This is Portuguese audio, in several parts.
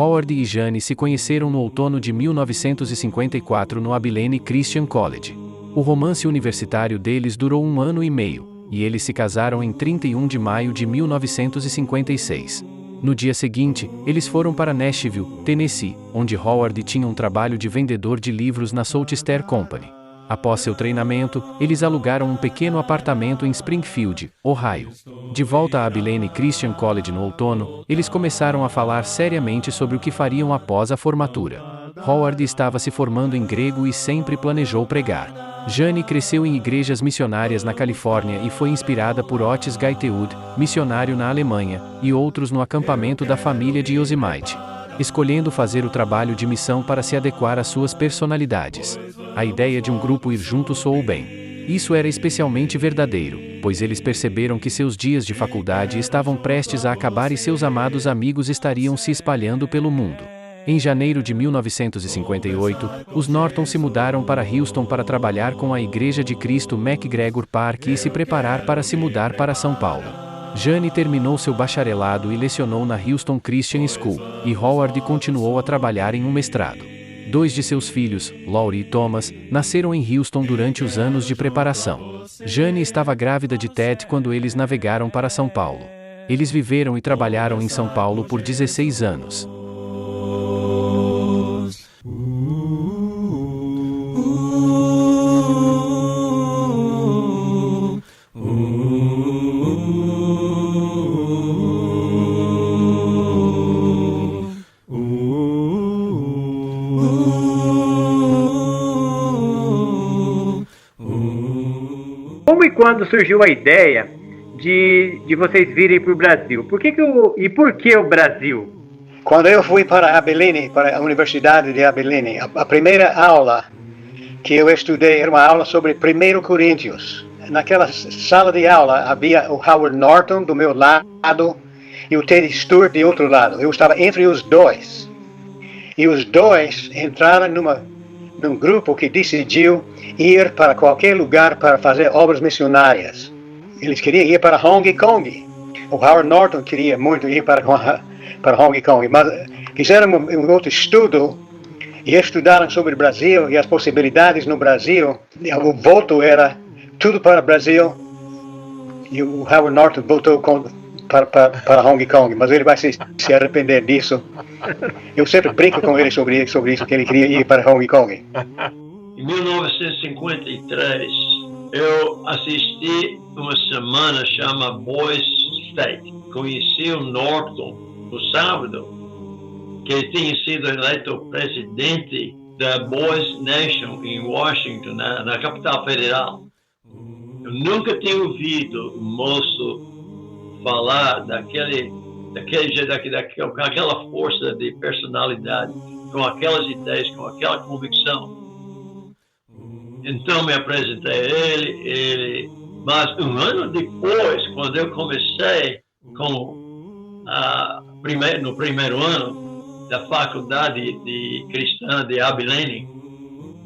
Howard e Jane se conheceram no outono de 1954 no Abilene Christian College. O romance universitário deles durou 1 ano e meio, e eles se casaram em 31 de maio de 1956. No dia seguinte, eles foram para Nashville, Tennessee, onde Howard tinha um trabalho de vendedor de livros na Soultster Company. Após seu treinamento, eles alugaram um pequeno apartamento em Springfield, Ohio. De volta a Abilene Christian College no outono, eles começaram a falar seriamente sobre o que fariam após a formatura. Howard estava se formando em grego e sempre planejou pregar. Jane cresceu em igrejas missionárias na Califórnia e foi inspirada por Otis Gaitewood, missionário na Alemanha, e outros no acampamento da família de Yosemite, escolhendo fazer o trabalho de missão para se adequar às suas personalidades. A ideia de um grupo ir junto soou bem. Isso era especialmente verdadeiro, pois eles perceberam que seus dias de faculdade estavam prestes a acabar e seus amados amigos estariam se espalhando pelo mundo. Em janeiro de 1958, os Norton se mudaram para Houston para trabalhar com a Igreja de Cristo McGregor Park e se preparar para se mudar para São Paulo. Jane terminou seu bacharelado e lecionou na Houston Christian School, e Howard continuou a trabalhar em um mestrado. 2 de seus filhos, Laurie e Thomas, nasceram em Houston durante os anos de preparação. Jane estava grávida de Ted quando eles navegaram para São Paulo. Eles viveram e trabalharam em São Paulo por 16 anos. Como e quando surgiu a ideia de vocês virem para o Brasil? Por que o Brasil? Quando eu fui para Abilene, para a Universidade de Abilene, a primeira aula que eu estudei era uma aula sobre 1 Coríntios. Naquela sala de aula havia o Howard Norton do meu lado e o Teddy Stewart do outro lado. Eu estava entre os dois. E os dois entraram num grupo que decidiu ir para qualquer lugar para fazer obras missionárias. Eles queriam ir para Hong Kong. O Howard Norton queria muito ir para Hong Kong, mas fizeram um outro estudo e estudaram sobre o Brasil e as possibilidades no Brasil. O voto era tudo para o Brasil e o Howard Norton votou para Hong Kong, mas ele vai se arrepender disso. Eu sempre brinco com ele sobre isso, que ele queria ir para Hong Kong. Em 1953, eu assisti uma semana chamada Boys State. Conheci o Norton no sábado, que ele tinha sido eleito presidente da Boys Nation em Washington, na capital federal. Eu nunca tinha ouvido um moço falar daquele jeito, com aquela força de personalidade, com aquelas ideias, com aquela convicção. Então me apresentei a ele, mas um ano depois, quando eu comecei no primeiro ano da faculdade cristã de Abilene,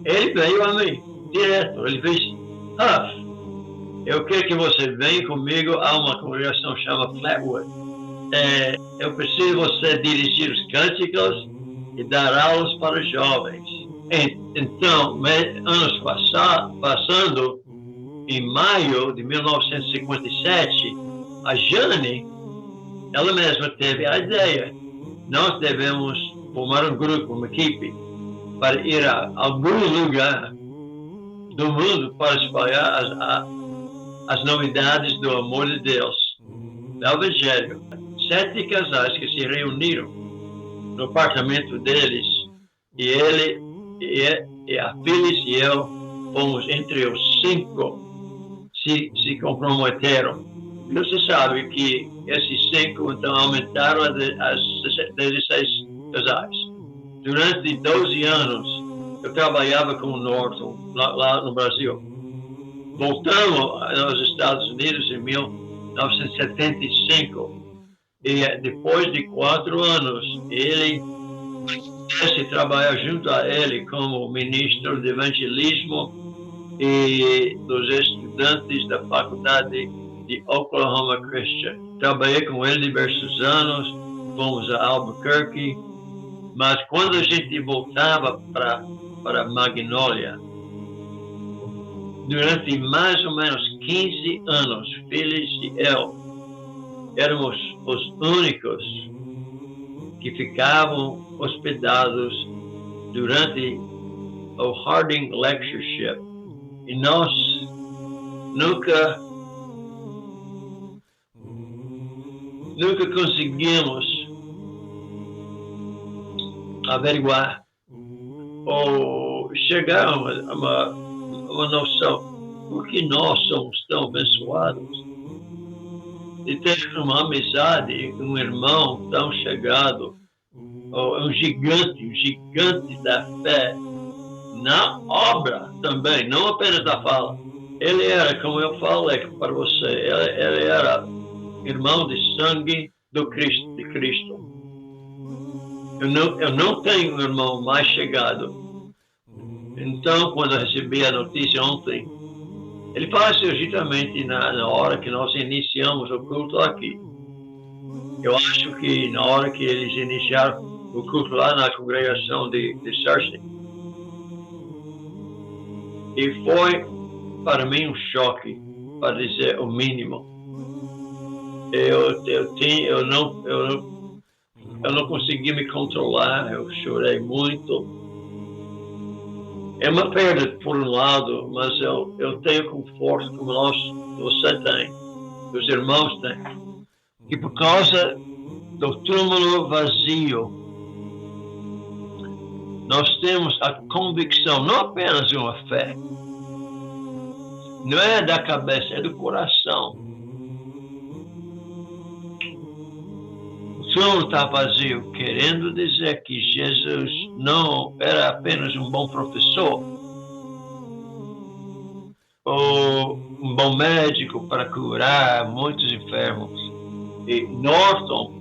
ele veio a mim direto. Ele disse: eu quero que você venha comigo a uma congregação chamada Flatwood. Eu preciso você dirigir os cânticos e dar aulas para os jovens. Então, anos passando, em maio de 1957, a Jane, ela mesma teve a ideia. Nós devemos formar um grupo, uma equipe, para ir a algum lugar do mundo para espalhar as novidades do amor de Deus, do Evangelho. 7 casais que se reuniram no apartamento deles, e ele e a Phyllis e eu fomos entre os 5 se comprometeram. Você sabe que esses 5 então aumentaram a 16 casais. Durante 12 anos eu trabalhava com o Norton lá no Brasil. Voltamos aos Estados Unidos em 1975 e depois de 4 anos ele se trabalhar junto a ele como ministro de evangelismo e dos estudantes da faculdade de Oklahoma Christian. Trabalhei com ele diversos anos, fomos a Albuquerque Mas quando a gente voltava para Magnolia, durante mais ou menos 15 anos, Phyllis e eu éramos os únicos que ficavam hospedados durante o Harding Lectureship. E nós nunca conseguimos averiguar ou chegar a uma noção por que nós somos tão abençoados de ter uma amizade, um irmão tão chegado, ou um gigante da fé, na obra também, não apenas na fala. Ele era, como eu falei para você, ele era irmão de sangue de Cristo. Eu não tenho um irmão mais chegado. Então, quando eu recebi a notícia ontem, ele faleceu justamente na hora que nós iniciamos o culto aqui. Eu acho que na hora que eles iniciaram o culto lá na congregação de Cersei. E foi para mim um choque, para dizer o mínimo. Eu não consegui me controlar, eu chorei muito. É uma perda por um lado, mas eu tenho conforto como você tem, os irmãos têm, que por causa do túmulo vazio, nós temos a convicção, não apenas uma fé, não é da cabeça, é do coração. O túmulo está vazio, querendo dizer que Jesus não era apenas um bom professor, ou um bom médico para curar muitos enfermos. E Norton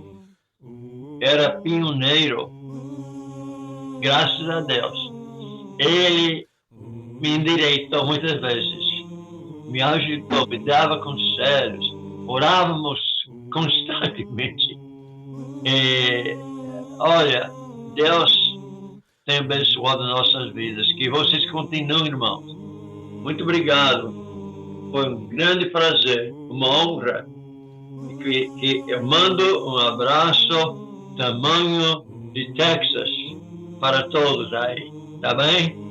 era pioneiro. Graças a Deus, ele me endireitou muitas vezes, me ajudou, me dava conselhos, orávamos constantemente. E, olha, Deus tem abençoado nossas vidas, que vocês continuem, irmãos. Muito obrigado, foi um grande prazer, uma honra, que eu mando um abraço tamanho de Texas para todos aí, tá bem?